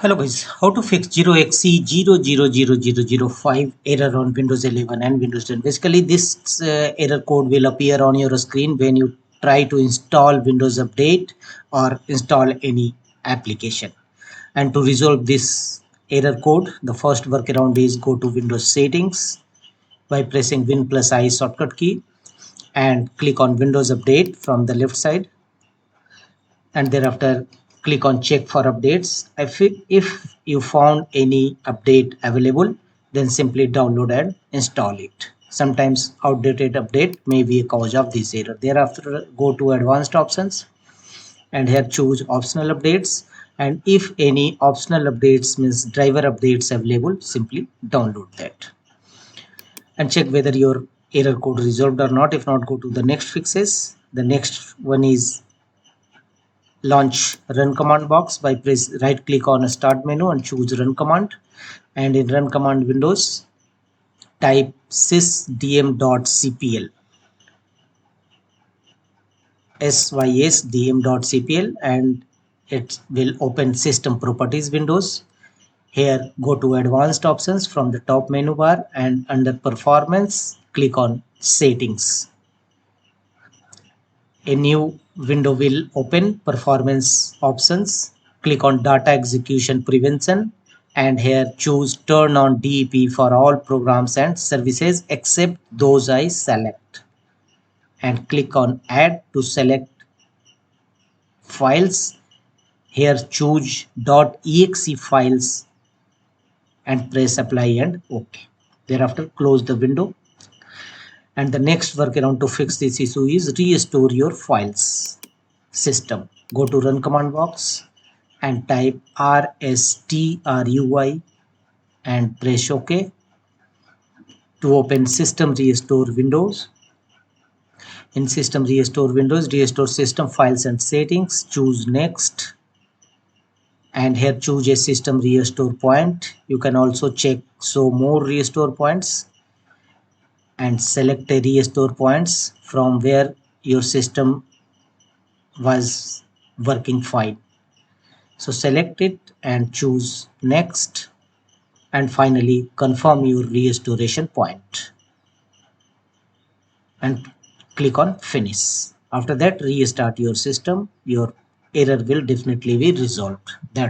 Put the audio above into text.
Hello guys, how to fix 0xc0000005 error on Windows 11 and Windows 10. Basically, this error code will appear on your screen when you try to install Windows Update or install any application. And to resolve this error code, the first workaround is go to Windows Settings by pressing Win plus I shortcut key and click on Windows Update from the left side, and thereafter click on check for updates. If you found any update available, then simply download and install it. Sometimes outdated update may be a cause of this error. Thereafter go to advanced options and here choose optional updates, and if any optional updates means driver updates available, simply download that and check whether your error code resolved or not. If not, go to the next fixes. The next one is launch run command box by press right click on a start menu and choose run command, and in run command windows type sysdm.cpl sysdm.cpl and it will open system properties windows. Here go to advanced options from the top menu bar and under performance click on settings. A new window will open, performance options. Click on data execution prevention and here choose turn on DEP for all programs and services except those I select, and click on add to select files. Here choose .exe files and press apply and OK. Thereafter close the window. And the next workaround to fix this issue is restore your files system. Go to run command box and type rstrui and press OK to open system restore windows. In system restore windows, restore system files and settings, choose next, and here choose a system restore point. You can also check show more restore points and select a restore points from where your system was working fine. So select it and choose next, and finally confirm your restoration point and click on finish. After that, restart your system. Your error will definitely be resolved. That's